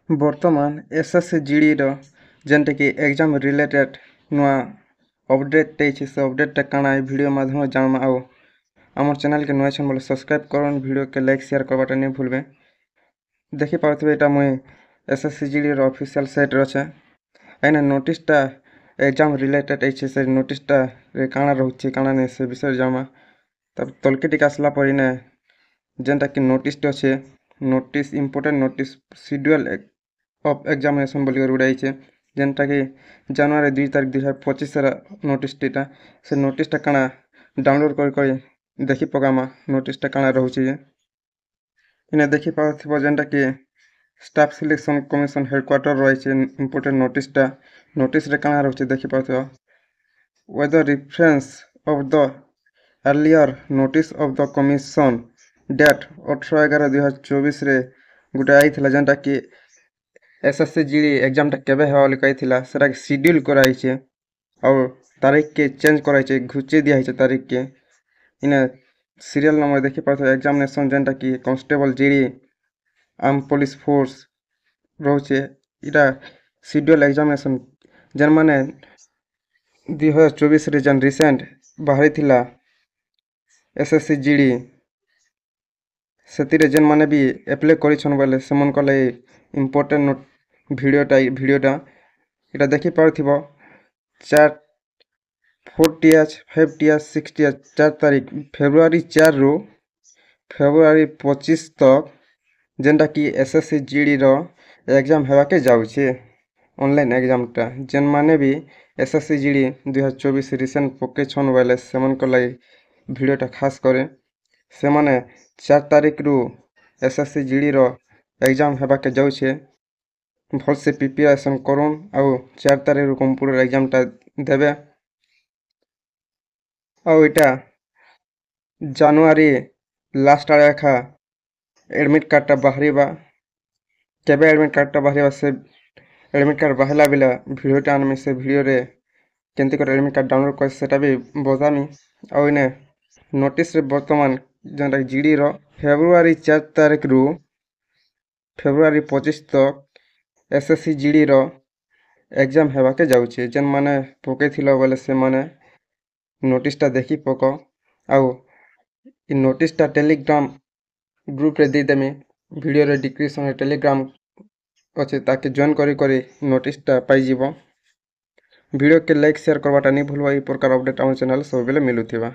ବର୍ତ୍ତମାନ SSGDର ଯେନ୍ଟାକି exam related ନୂଆ ଅପଡେଟ୍ ହେଇଛି ସେ ଅପଡେଟ୍ଟା କାଣା ଏ ଭିଡ଼ିଓ ମାଧ୍ୟମରେ ଜାଣମା। ଆଉ আমার চ্যানেলকে নয় আছেন বলে সবসক্রাইব করুন, ভিডিওকে লাইক শেয়ার করবাটা नहीं ভুলবে। ଦେଖିପାରୁଥିବେ ଏଇଟା ମୁଇଁ SSGDର ଅଫିସିଆଲ୍ ସାଇଟ୍ରେ ଅଛେ। ଏଇନା ନୋଟିସ୍ଟା ଏକ୍ଜାମ୍ ରିଲେଟେଡ୍ ହେଇଛି, ସେ ନୋଟିସ୍ଟାରେ କାଣା ରହୁଛି କାଣା ନାହିଁ ସେ ବିଷୟରେ ଜାଣମା। ତାପରେ ତଲକେ ଟିକେ ଆସିଲା ପରେ ଇନେ ଯେନ୍ଟାକି ନୋଟିସ୍ଟେ ଅଛେ, notice important notice schedule of examination ବୋଲିକରି ଗୋଟେ ହେଇଛେ, ଯେନ୍ଟାକି ଜାନୁଆରୀ 2 ତାରିଖ 2025 ନୋଟିସ୍ଟା। ସେ ନୋଟିସ୍ଟା କାଣା ଡାଉନଲୋଡ୍ କରି ଦେଖି ପକାମା ନୋଟିସ୍ଟା କାଣା ରହୁଛି ଯେ। ଇନେ ଦେଖିପାରୁଥିବ ଯେନ୍ଟାକି ଷ୍ଟାଫ୍ ସିଲେକ୍ସନ୍ କମିଶନ୍ ହେଡ଼କ୍ୱାର୍ଟର୍ ରହିଛି ଇମ୍ପୋର୍ଟାଣ୍ଟ ନୋଟିସ୍ଟା। ନୋଟିସ୍ରେ କାଣା ରହୁଛି ଦେଖିପାରୁଥିବ, with the reference of the earlier notice of the commission date 18/11/2024ରେ ଗୋଟେ ଆଇଥିଲା, ଯେନ୍ଟାକି SSGD ଏକ୍ଜାମ୍ଟା କେବେ ହେବା ବୋଲି କହିଥିଲା ସେଟାକେ ସିଡ୍ୟୁଲ୍ କରାହେଇଛେ ଆଉ ତାରିଖକେ ଚେଞ୍ଜ କରାହେଇଛେ, ଘୁଚେଇ ଦିଆହେଇଛେ ତାରିଖକେ। ଇନେ ସିରିयल नंबर ଦେଖିପାରୁଥିବେ ଏକ୍ଜାମିନେସନ୍ ଯେନ୍ଟାକି constable GD arm police force ରହୁଛେ। ଇଟା ସିଡ୍ୟୁଲ୍ ଏକ୍ଜାମିନେସନ୍ ଯେନ୍ମାନେ 2024ରେ ଯେନ୍ ରିସେଣ୍ଟ ବାହାରିଥିଲା SSGD ସେଥିରେ ଯେନ୍ମାନେ ବି ଆପ୍ଲାଏ କରିଛନ୍ ବୋଲେ ସେମାନଙ୍କର ଲାଗି ଇମ୍ପୋର୍ଟାଣ୍ଟ ଭିଡ଼ିଓଟା ଇଟା ଦେଖିପାରୁଥିବ 4TH 5TH 6TH 4 ତାରିଖ ଫେବୃଆରୀ 4ରୁ ଫେବୃଆରୀ 25 ତକ୍ ଯେନ୍ଟାକି SSGDର ଏକ୍ଜାମ୍ ହେବାକେ ଯାଉଛେ। ଅନଲାଇନ୍ ଏକ୍ଜାମ୍ଟା ଯେନ୍ମାନେ ବି SSGD 2024 ରିସେଣ୍ଟ ପକେଇଛନ୍ ବୋଲେ ସେମାନଙ୍କର ଲାଗି ଭିଡ଼ିଓଟା ଖାସ୍ করে ସେମାନେ 4 ତାରିଖରୁ SSGDର ଏକ୍ଜାମ୍ ହେବାକେ ଯାଉଛେ। ଭଲସେ ପ୍ରିପାରେସନ୍ କରୁନ୍ ଆଉ 4 ତାରିଖରୁ କମ୍ପ୍ୟୁଟର ଏକ୍ଜାମ୍ଟା ଦେବେ। ଆଉ ଇଟା ଜାନୁଆରୀ ଲାଷ୍ଟ ଆଡ଼େ ଏକା ଏଡ଼ମିଟ୍ କାର୍ଡ଼ଟା ବାହାରିବା। କେବେ ଏଡ଼ମିଟ୍ କାର୍ଡ଼ଟା ବାହାରିବା, ସେ ଏଡ଼ମିଟ୍ କାର୍ଡ଼ ବାହାରିଲା ବେଲେ ଭିଡ଼ିଓଟା ଆନମି, ସେ ଭିଡ଼ିଓରେ କେମିତି କରି ଏଡ଼ମିଟ୍ କାର୍ଡ଼ ଡାଉନଲୋଡ଼ କରି ସେଟା ବି ବତାମି। ଆଉ ଇନେ ନୋଟିସ୍ରେ ବର୍ତ୍ତମାନ ଯେନ୍ଟାକି GDର ଫେବୃଆରୀ 4 ତାରିଖରୁ ଫେବୃଆରୀ 25 ତକ୍ SSGDର ଏକ୍ଜାମ୍ ହେବାକେ ଯାଉଛେ। ଯେନ୍ମାନେ ପକେଇଥିଲ ବୋଲେ ସେମାନେ ନୋଟିସ୍ଟା ଦେଖି ପକ। ଆଉ ଇ ନୋଟିସ୍ଟା ଟେଲିଗ୍ରାମ ଗ୍ରୁପ୍ରେ ଦେଇଦେମି, ଭିଡ଼ିଓରେ ଡିସ୍କ୍ରିପ୍ସନ୍ରେ ଟେଲିଗ୍ରାମ ଅଛେ, ତାକେ ଜଏନ୍ କରି ନୋଟିସ୍ଟା ପାଇଯିବ। ଭିଡ଼ିଓକେ ଲାଇକ୍ ସେୟାର କରବାଟା नहीं भूलवा। ई प्रकार अपडेट ଆମ ଚ୍ୟାନେଲ୍ ସବୁବେଲେ ମିଲୁଥିବା।